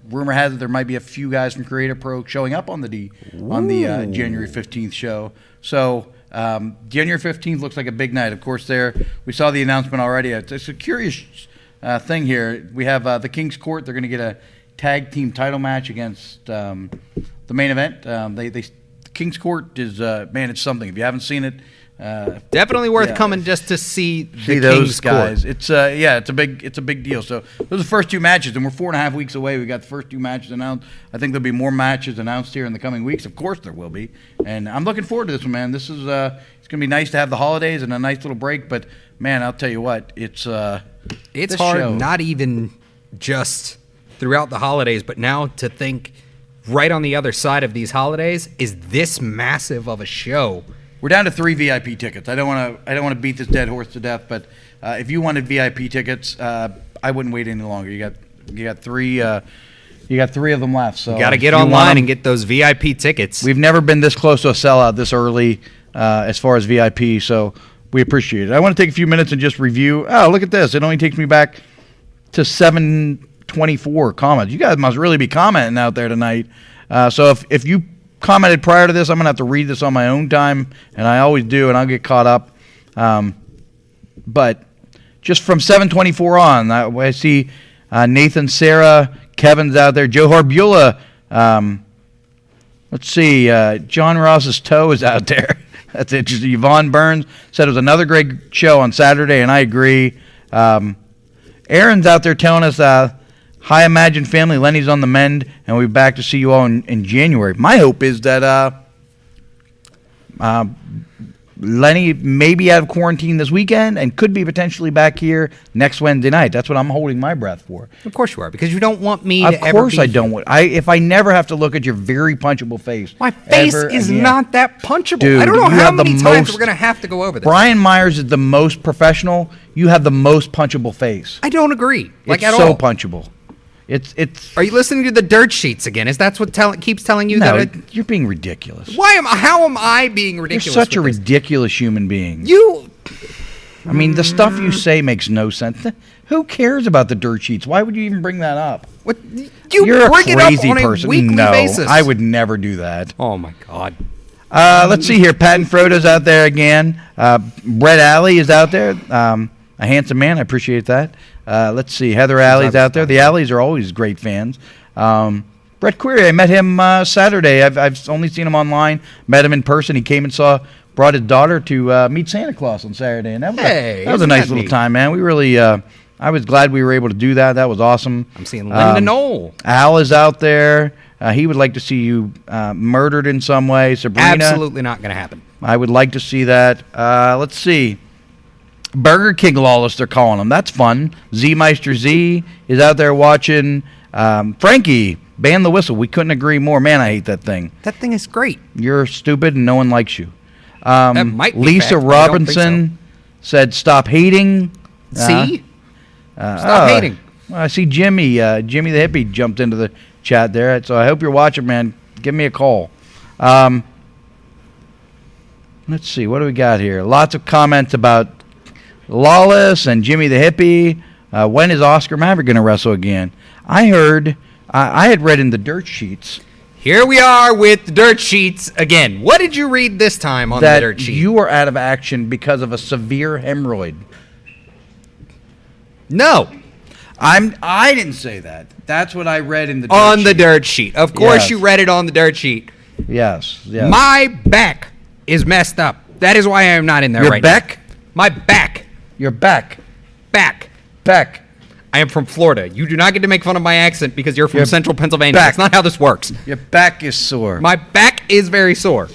rumor has it there might be a few guys from Creative Pro showing up on the January 15th show. So January 15th looks like a big night. Of course, we saw the announcement already. It's a curious thing here. We have the King's Court. They're going to get a tag team title match against the main event. King's Court is it's something. If you haven't seen it. Definitely worth coming just to see the those King's guys. Court. It's a big deal. So those are the first two matches, and we're 4.5 weeks away. We got the first two matches announced. I think there'll be more matches announced here in the coming weeks. Of course there will be, and I'm looking forward to this one, man. This is it's gonna be nice to have the holidays and a nice little break. But man, I'll tell you what, it's hard. Show. Not even just throughout the holidays, but now to think right on the other side of these holidays is this massive of a show. We're down to 3 VIP tickets. I don't want to beat this dead horse to death, but if you wanted VIP tickets, I wouldn't wait any longer. You got three of them left. So you got to get online and get those VIP tickets. We've never been this close to a sellout this early as far as VIP, so we appreciate it. I want to take a few minutes and just review. Oh, look at this! It only takes me back to 724 comments. You guys must really be commenting out there tonight. So if you commented prior to this, I'm going to have to read this on my own time, and I always do, and I'll get caught up. But just from 7:24 on. I see Nathan, Sarah, Kevin's out there. Joe Harbula. Let's see. John Ross's toe is out there. That's interesting. Yvonne Burns said it was another great show on Saturday, and I agree. Aaron's out there telling us, hi, Imagine family. Lenny's on the mend, and we'll be back to see you all in January. My hope is that Lenny may be out of quarantine this weekend and could be potentially back here next Wednesday night. That's what I'm holding my breath for. Of course you are, because you don't want me to ever be... Of course I don't want... if I never have to look at your very punchable face. My face is not that punchable. Dude, I don't know how many times we're going to have to go over this. Brian Myers is the most professional. You have the most punchable face. I don't agree. Like, it's at so all. punchable. It's. Are you listening to the dirt sheets again? Is that what keeps telling you that? You're being ridiculous. How am I being ridiculous? You're such a ridiculous human being. I mean, the stuff you say makes no sense. Who cares about the dirt sheets? Why would you even bring that up? You're a crazy person. Weekly basis. I would never do that. Oh my God. Let's see here. Pat and Frodo's out there again. Brett Alley is out there. A handsome man. I appreciate that. Let's see. Heather Alley's out there. The Alleys are always great fans. Brett Query, I met him Saturday. I've only seen him online. Met him in person. He came and brought his daughter to meet Santa Claus on Saturday, and that was a nice little time, man. We really, I was glad we were able to do that. That was awesome. I'm seeing Linda Knoll. Al is out there. He would like to see you murdered in some way. Sabrina. Absolutely not going to happen. I would like to see that. Let's see. Burger King Lawless, they're calling him. That's fun. Z-Meister Z is out there watching. Frankie, ban the whistle. We couldn't agree more. Man, I hate that thing. That thing is great. You're stupid and no one likes you. That might be Lisa fact, but I don't Robinson said, stop hating. See? Stop hating. Well, I see Jimmy. Jimmy the Hippie jumped into the chat there. So I hope you're watching, man. Give me a call. Let's see. What do we got here? Lots of comments about Lawless and Jimmy the Hippie. When is Oscar Maverick going to wrestle again? I heard, I had read in the dirt sheets. Here we are with the dirt sheets again. What did you read this time on the dirt sheet? You were out of action because of a severe hemorrhoid. No. I didn't say that. That's what I read in the dirt sheet. On the dirt sheet. Of course you read it on the dirt sheet. Yes. My back is messed up. That is why I am not in there right now. Your back? My back. Your back. Back. I am from Florida. You do not get to make fun of my accent because you're from central Pennsylvania. That's not how this works. Your back is sore. My back is very sore.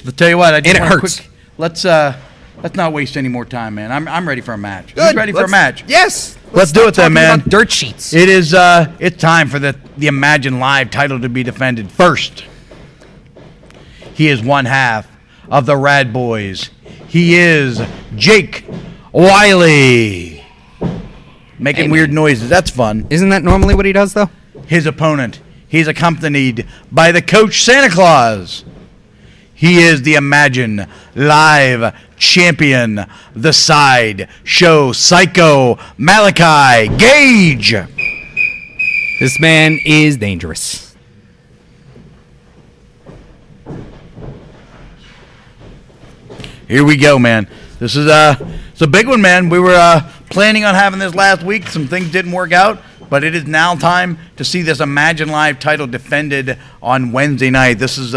I'll tell you what. And it hurts. Let's not waste any more time, man. I'm ready for a match. Who's ready for a match? Yes. Let's do it then, man. About dirt sheets. It is. It's time for the Imagine Live title to be defended. First, he is one half of the Rad Boys. He is Jake Wiley. Making weird noises. That's fun. Isn't that normally what he does, though? His opponent. He's accompanied by the coach Santa Claus. He is the Imagine Live champion, the side show psycho, Malachi Gage. This man is dangerous. Here we go, man. This is it's a big one, man. We were planning on having this last week. Some things didn't work out, but it is now time to see this Imagine Live title defended on Wednesday night. This is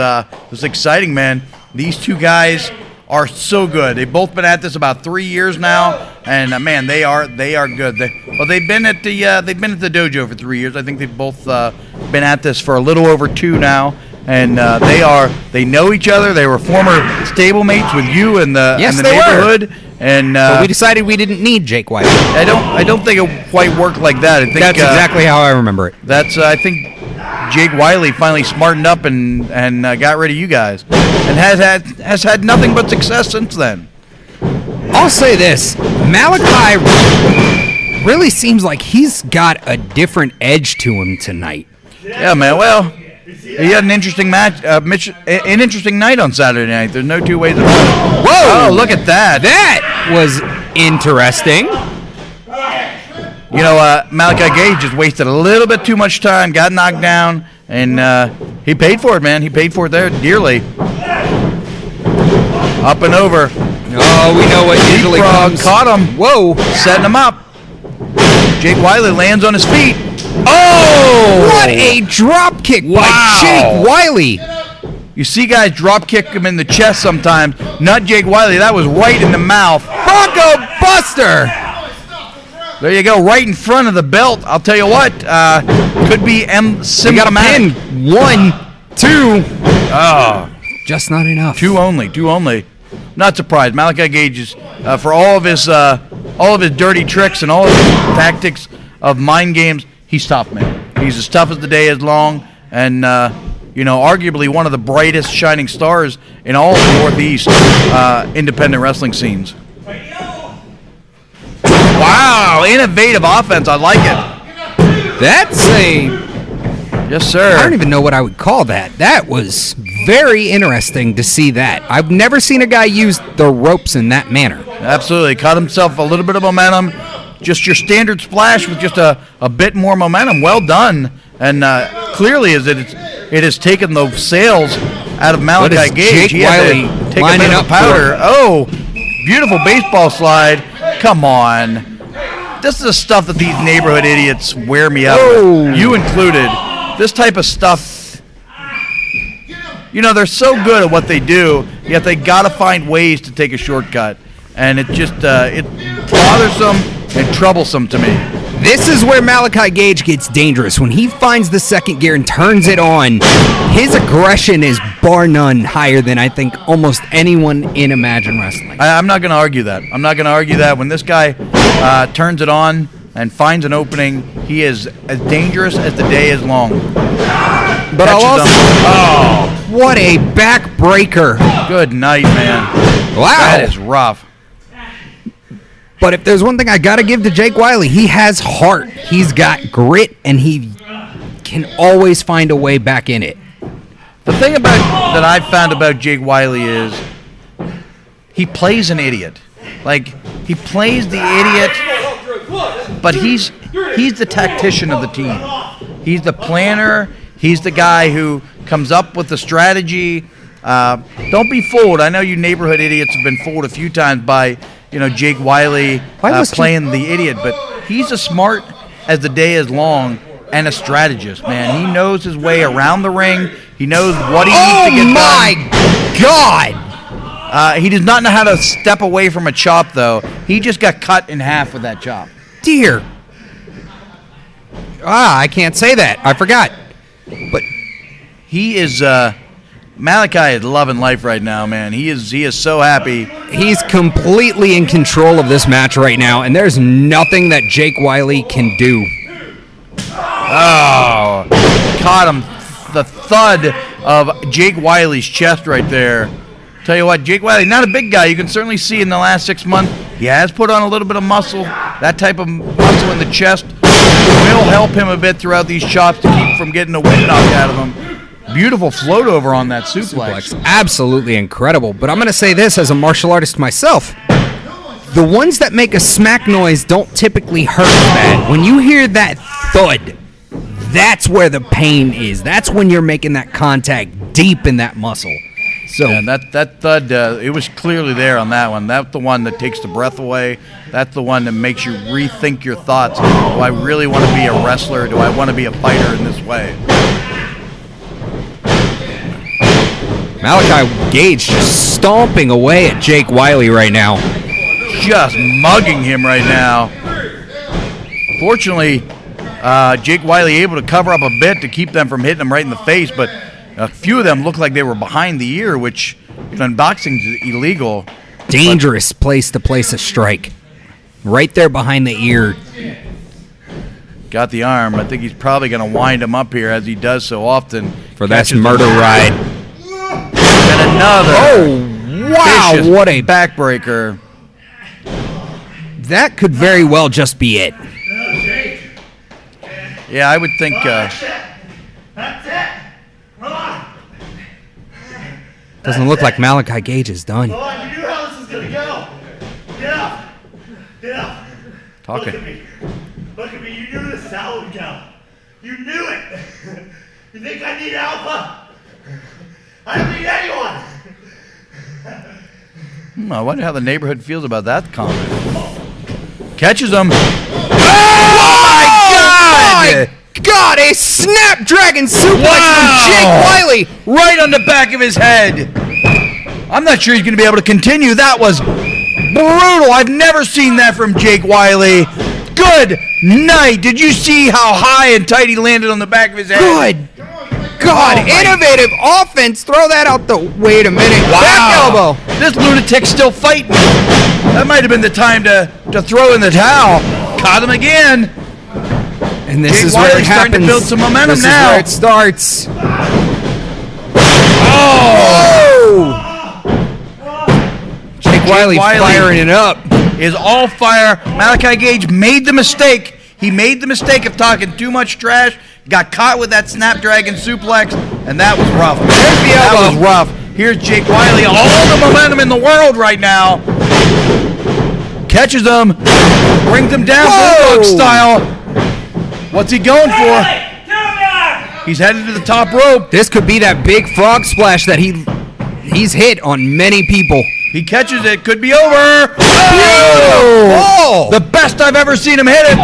exciting, man. These two guys are so good. They've both been at this about 3 years now, and man, they are good. They've been at the dojo for 3 years. I think they've both been at this for a little over 2 now. And they know each other. They were former stablemates with you in the neighborhood. And but we decided we didn't need Jake Wiley. I don't think it quite worked like that. I think that's exactly how I remember it. That's I think Jake Wiley finally smartened up and got rid of you guys, and has had nothing but success since then. I'll say this: Malachi really seems like he's got a different edge to him tonight. Yeah, man. Well, he had an interesting match, an interesting night on Saturday night. There's no two ways about it. Whoa! Oh, look at that. That was interesting. You know, Malachi Gage just wasted a little bit too much time, got knocked down, and he paid for it, man. He paid for it there dearly. Up and over. Oh, we know what usually Leapfrog, comes. caught him. Whoa. Setting him up. Jake Wiley lands on his feet. Oh! What a drop kick by Jake Wiley. You see guys drop kick him in the chest sometimes. Not Jake Wiley. That was right in the mouth. Bronco Buster. There you go, right in front of the belt. I'll tell you what, could be We got a pin. 1, 2. Oh, just not enough. Two only. Not surprised. Malachi Gage is for all of his dirty tricks and all of his tactics of mind games. He's tough, man. He's as tough as the day is long, and arguably one of the brightest shining stars in all of the Northeast independent wrestling scenes. Wow, innovative offense. I like it. That's yes, sir. I don't even know what I would call that. That was very interesting to see that. I've never seen a guy use the ropes in that manner. Absolutely. Caught himself a little bit of momentum. Just your standard splash with just a bit more momentum. Well done. And clearly it has taken the sails out of Malachi Gage. Jake Wiley take a bit of powder. Oh, beautiful baseball slide. Come on. This is the stuff that these neighborhood idiots wear me out with. You included. This type of stuff, they're so good at what they do, yet they got to find ways to take a shortcut. And it just, it bothersome and troublesome to me. This is where Malachi Gage gets dangerous. When he finds the second gear and turns it on, his aggression is bar none higher than I think almost anyone in Imagine Wrestling. I'm not going to argue that. When this guy turns it on and finds an opening, he is as dangerous as the day is long. But I'll also... what a backbreaker. Good night, man. Wow. That is rough. But if there's one thing I got to give to Jake Wiley, he has heart. He's got grit, and he can always find a way back in it. The thing that I've found about Jake Wiley is he plays an idiot. Like, he plays the idiot, but he's the tactician of the team. He's the planner. He's the guy who comes up with the strategy. Don't be fooled. I know you neighborhood idiots have been fooled a few times by Jake Wiley playing the idiot, but he's as smart as the day is long and a strategist, man. He knows his way around the ring. He knows what he needs to get done. Oh, my God! He does not know how to step away from a chop, though. He just got cut in half with that chop. Dear. I can't say that. I forgot. But he is... Malachi is loving life right now, man. He is so happy. He's completely in control of this match right now, and there's nothing that Jake Wiley can do. Oh, caught him. The thud of Jake Wiley's chest right there. Tell you what, Jake Wiley, not a big guy. You can certainly see in the last 6 months, he has put on a little bit of muscle. That type of muscle in the chest will help him a bit throughout these chops to keep from getting the wind knocked out of him. Beautiful float over on that suplex. Absolutely incredible. But I'm going to say this as a martial artist myself. The ones that make a smack noise don't typically hurt bad. When you hear that thud, that's where the pain is. That's when you're making that contact deep in that muscle. So that thud, it was clearly there on that one. That's the one that takes the breath away. That's the one that makes you rethink your thoughts. Do I really want to be a wrestler? Do I want to be a fighter in this way? Malachi Gage just stomping away at Jake Wiley right now. Just mugging him right now. Fortunately, Jake Wiley able to cover up a bit to keep them from hitting him right in the face, but a few of them looked like they were behind the ear, which in boxing is illegal. Dangerous place to place a strike. Right there behind the ear. Got the arm. I think he's probably going to wind him up here, as he does so often. For that murder ride. And another. Oh, wow. What a backbreaker. That could very well just be it. Yeah, I would think. Doesn't look like Malachi Gage is done. Come on, you knew how this was going to go. Get up. Get up. Talking. Look at me. Look at me. You knew this is how it would go. You knew it. You think I need alpha? I don't need anyone. I wonder how the neighborhood feels about that comment. Catches him. Oh my God! A snapdragon suplex from Jake Wiley right on the back of his head. I'm not sure he's going to be able to continue. That was brutal. I've never seen that from Jake Wiley. Good night. Did you see how high and tight he landed on the back of his head? Good God, innovative offense. Throw that out the... Wait a minute. Wow. Back elbow. This lunatic's still fighting. That might have been the time to throw in the towel. Caught him again. And this Jake is where Wiley's it happens. starting to build some momentum this now. This is where it starts. Oh! Jake Wiley firing it up. Is all fire. Malachi Gage made the mistake. He made the mistake of talking too much trash. Got caught with that snapdragon suplex, and that was rough. There's the elbow. That was rough. Here's Jake Wiley, all the momentum in the world right now. Catches him, brings him down bulldog style. What's he going for? He's headed to the top rope. This could be that big frog splash that he's hit on many people. He catches it. Could be over. Oh! The best I've ever seen him hit it.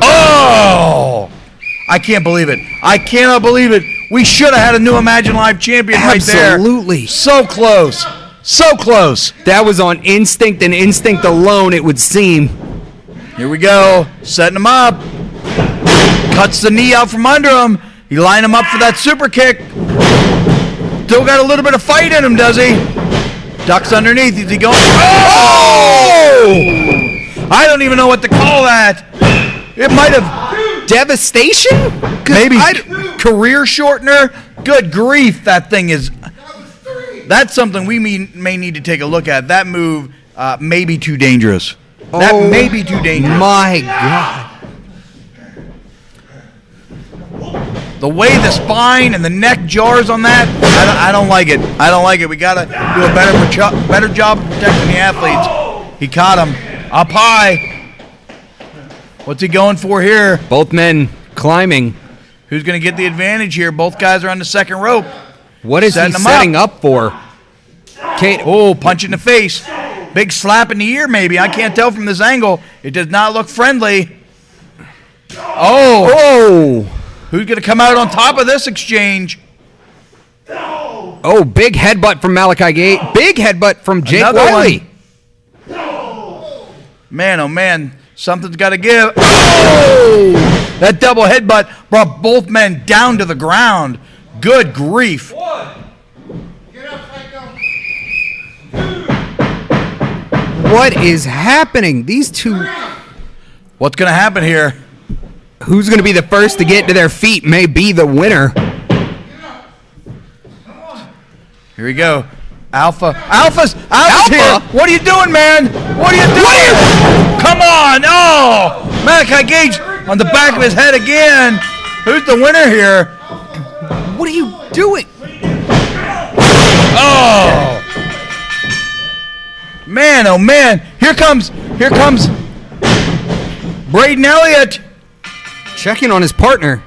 Oh! I can't believe it. I cannot believe it. We should have had a new Imagine Live champion right there. Absolutely. So close. So close. That was on instinct and instinct alone, it would seem. Here we go. Setting him up. Cuts the knee out from under him. He lined him up for that super kick. Still got a little bit of fight in him, does he? Ducks underneath. Is he going? Oh! I don't even know what to call that. It might have... Devastation? Maybe career shortener? Good grief, that thing is... That's something we may need to take a look at. That move may be too dangerous. That may be too dangerous. My God. The way the spine and the neck jars on that, I don't like it. I don't like it. We got to do a better job of protecting the athletes. He caught him up high. What's he going for here? Both men climbing. Who's going to get the advantage here? Both guys are on the second rope. What is he setting up for? Oh, punch in the face. Big slap in the ear, maybe. I can't tell from this angle. It does not look friendly. Oh. Who's going to come out on top of this exchange? Oh, big headbutt from Malachi Gate. Big headbutt from Jake Wiley. Man, oh man, something's got to give. Oh! That double headbutt brought both men down to the ground. Good grief. What is happening? These two... What's going to happen here? Who's going to be the first to get to their feet may be the winner. Here we go. Alpha's here. What are you doing, man? What are you doing? Come on. Oh, Malachi Gage on the back of his head again. Who's the winner here? What are you doing? Oh. Man, oh man. Here comes Braden Elliott. Checking on his partner.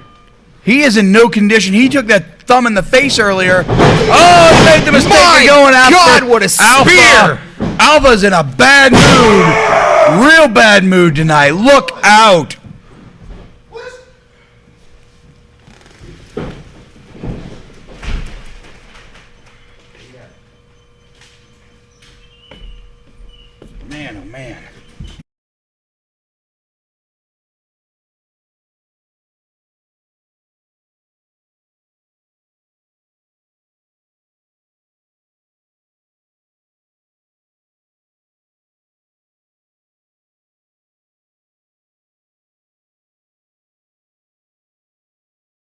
He is in no condition. He took that thumb in the face earlier. Oh, he made the mistake of going after God, what a spear. Alpha's in a bad mood. Real bad mood tonight. Look out. Man, oh man.